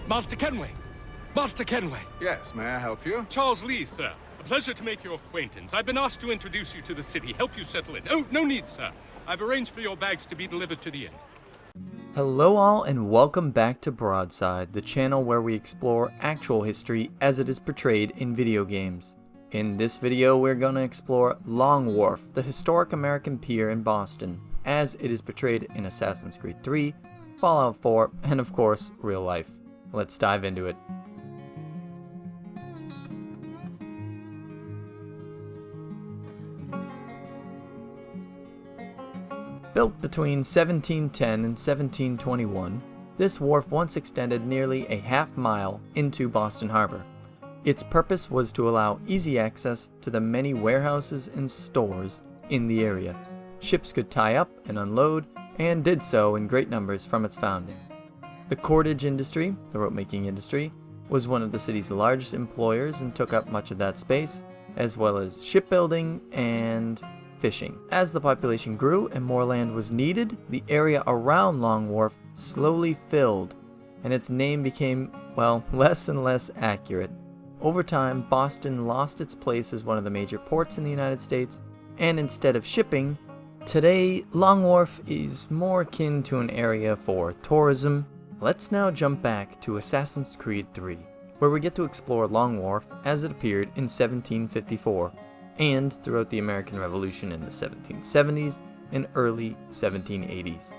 Master Kenway! Master Kenway! Yes, may I help you? Charles Lee, sir. A pleasure to make your acquaintance. I've been asked to introduce you to the city, help you settle in. Oh, no need, sir. I've arranged for your bags to be delivered to the inn. Hello all and welcome back to Broadside, the channel where we explore actual history as it is portrayed in video games. In this video we're going to explore Long Wharf, the historic American pier in Boston, as it is portrayed in Assassin's Creed 3, Fallout 4, and of course, real life. Let's dive into it. Built between 1710 and 1721, this wharf once extended nearly a half-mile into Boston Harbor. Its purpose was to allow easy access to the many warehouses and stores in the area. Ships could tie up and unload, and did so in great numbers from its founding. The cordage industry, the rope-making industry, was one of the city's largest employers and took up much of that space, as well as shipbuilding and fishing. As the population grew and more land was needed, the area around Long Wharf slowly filled, and its name became, well, less and less accurate. Over time, Boston lost its place as one of the major ports in the United States, and instead of shipping, today Long Wharf is more akin to an area for tourism. Let's now jump back to Assassin's Creed 3, where we get to explore Long Wharf as it appeared in 1754. And throughout the American Revolution in the 1770s and early 1780s.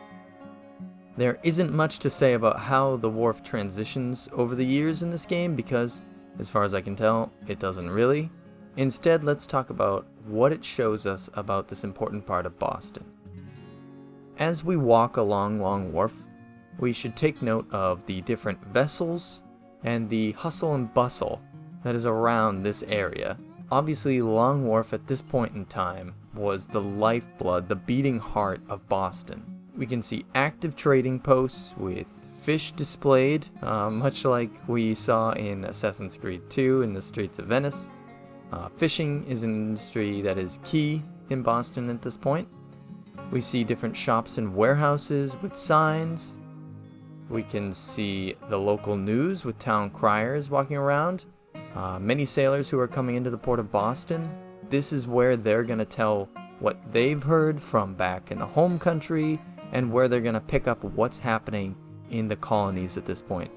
There isn't much to say about how the wharf transitions over the years in this game because, as far as I can tell, it doesn't really. Instead, let's talk about what it shows us about this important part of Boston. As we walk along Long Wharf, we should take note of the different vessels and the hustle and bustle that is around this area. Obviously, Long Wharf at this point in time was the lifeblood, the beating heart of Boston. We can see active trading posts with fish displayed, much like we saw in Assassin's Creed 2 in the streets of Venice. Fishing is an industry that is key in Boston at this point. We see different shops and warehouses with signs. We can see the local news with town criers walking around. Many sailors who are coming into the port of Boston, this is where they're going to tell what they've heard from back in the home country and where they're going to pick up what's happening in the colonies at this point.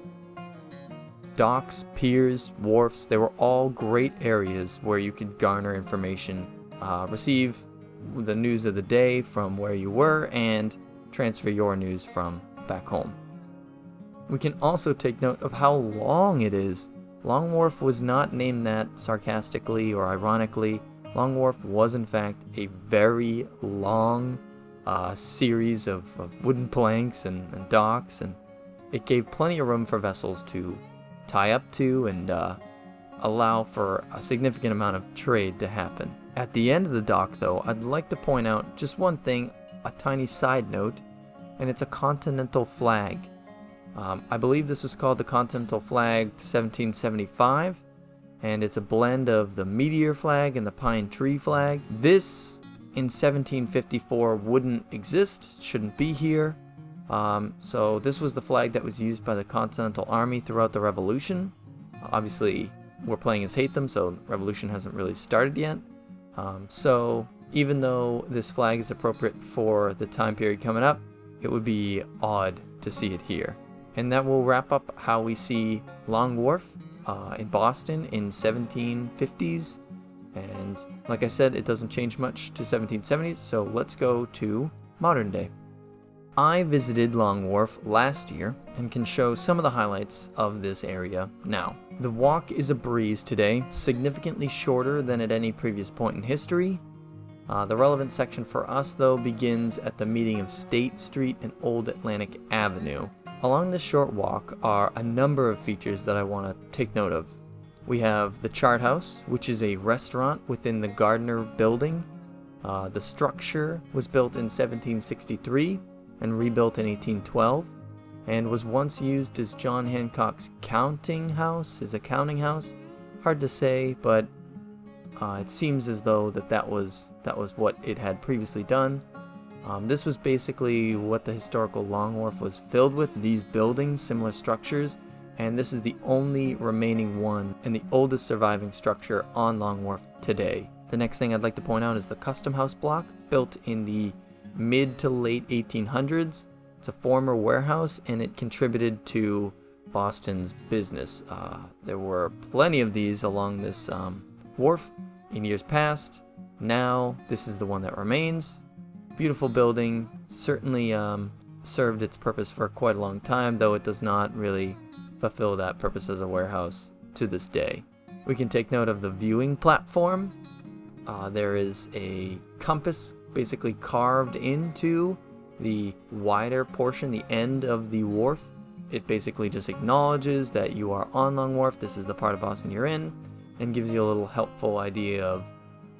Docks, piers, wharfs, they were all great areas where you could garner information, receive the news of the day from where you were, and transfer your news from back home. We can also take note of how long it is. Long Wharf was not named that sarcastically or ironically. Long Wharf was in fact a very long series of wooden planks and docks, and it gave plenty of room for vessels to tie up to and allow for a significant amount of trade to happen. At the end of the dock though, I'd like to point out just one thing, a tiny side note, and it's a continental flag. I believe this was called the Continental Flag 1775, and it's a blend of the meteor flag and the pine tree flag. This, in 1754, wouldn't exist, shouldn't be here. So this was the flag that was used by the Continental Army throughout the Revolution. Obviously, we're playing as Hatham, so Revolution hasn't really started yet. So even though this flag is appropriate for the time period coming up, it would be odd to see it here. And that will wrap up how we see Long Wharf in Boston in 1750s. And like I said, it doesn't change much to 1770s, so let's go to modern day. I visited Long Wharf last year and can show some of the highlights of this area now. The walk is a breeze today, significantly shorter than at any previous point in history. The relevant section for us, though, begins at the meeting of State Street and Old Atlantic Avenue. Along this short walk are a number of features that I want to take note of. We have the Chart House, which is a restaurant within the Gardner Building. The structure was built in 1763 and rebuilt in 1812, and was once used as John Hancock's counting house, his accounting house. Hard to say, but it seems as though that was what it had previously done. This was basically what the historical Long Wharf was filled with, these buildings, similar structures, and this is the only remaining one and the oldest surviving structure on Long Wharf today. The next thing I'd like to point out is the Custom House block, built in the mid to late 1800s. It's a former warehouse, and it contributed to Boston's business. There were plenty of these along this wharf in years past. Now, this is the one that remains. Beautiful building, certainly served its purpose for quite a long time, though it does not really fulfill that purpose as a warehouse to this day. We can take note of the viewing platform. There is a compass basically carved into the wider portion, the end of the wharf. It basically just acknowledges that you are on Long Wharf, this is the part of Boston you're in, and gives you a little helpful idea of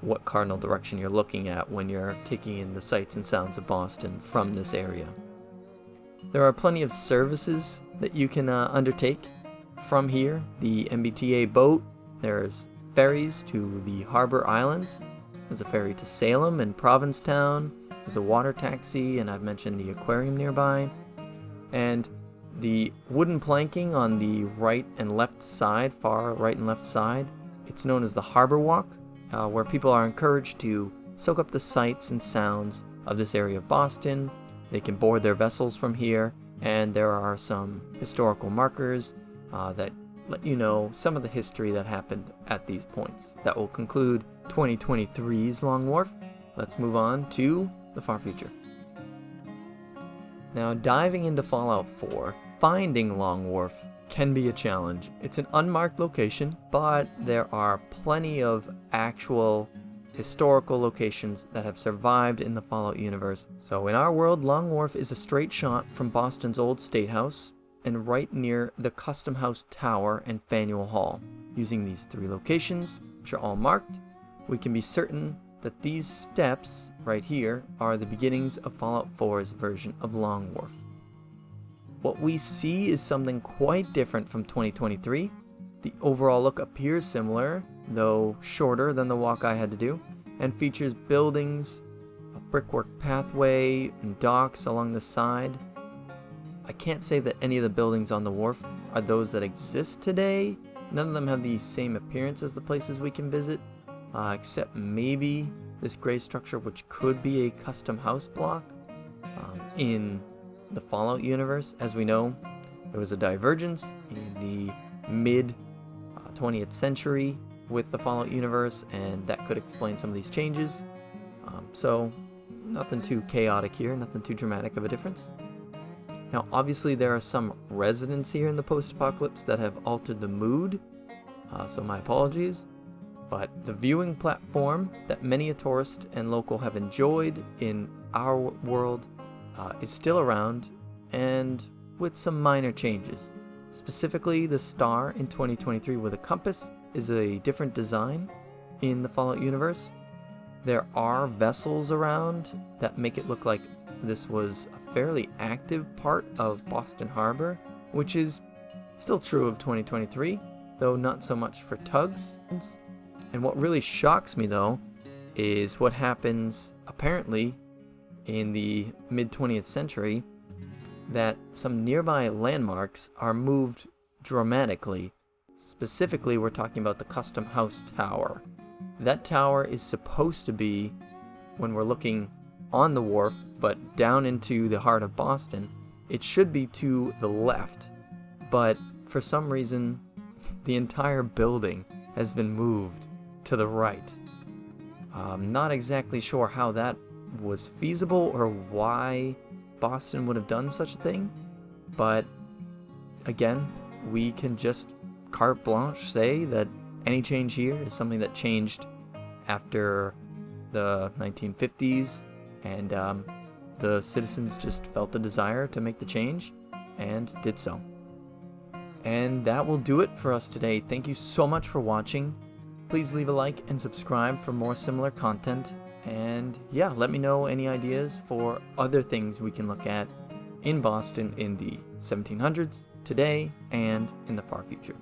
what cardinal direction you're looking at when you're taking in the sights and sounds of Boston from this area. There are plenty of services that you can undertake from here. The MBTA boat, there's ferries to the harbor islands, there's a ferry to Salem and Provincetown, there's a water taxi, and I've mentioned the aquarium nearby. And the wooden planking on the right and left side, far right and left side, it's known as the Harbor Walk, where people are encouraged to soak up the sights and sounds of this area of Boston. They can board their vessels from here, and there are some historical markers that let you know some of the history that happened at these points. That will conclude 2023's Long Wharf. Let's move on to the far future. Now, diving into Fallout 4, finding Long Wharf can be a challenge. It's an unmarked location, but there are plenty of actual historical locations that have survived in the Fallout universe. So in our world, Long Wharf is a straight shot from Boston's old State House and right near the Custom House Tower and Faneuil Hall. Using these three locations, which are all marked, we can be certain that these steps right here are the beginnings of Fallout 4's version of Long Wharf. What we see is something quite different from 2023. The overall look appears similar, though shorter than the walk I had to do, and features buildings, a brickwork pathway, and docks along the side. I can't say that any of the buildings on the wharf are those that exist today. None of them have the same appearance as the places we can visit, except maybe this gray structure, which could be a custom house block in the Fallout universe. As we know, there was a divergence in the mid 20th century with the Fallout universe, and that could explain some of these changes. So nothing too chaotic here, nothing too dramatic of a difference. Now, obviously there are some residents here in the post-apocalypse that have altered the mood, so my apologies. But the viewing platform that many a tourist and local have enjoyed in our world is still around, and with some minor changes. Specifically, the star in 2023 with a compass is a different design in the Fallout universe. There are vessels around that make it look like this was a fairly active part of Boston Harbor, which is still true of 2023, though not so much for tugs. And what really shocks me, though, is what happens apparently in the mid-20th century, that some nearby landmarks are moved dramatically. Specifically, we're talking about the Custom House Tower. That tower is supposed to be, when we're looking on the wharf, but down into the heart of Boston, it should be to the left. But for some reason, the entire building has been moved to the right. I'm not exactly sure how that was feasible or why Boston would have done such a thing, but again, we can just carte blanche say that any change here is something that changed after the 1950s, and the citizens just felt the desire to make the change and did so. And that will do it for us today. Thank you so much for watching. Please leave a like and subscribe for more similar content. And yeah, let me know any ideas for other things we can look at in Boston in the 1700s, today, and in the far future.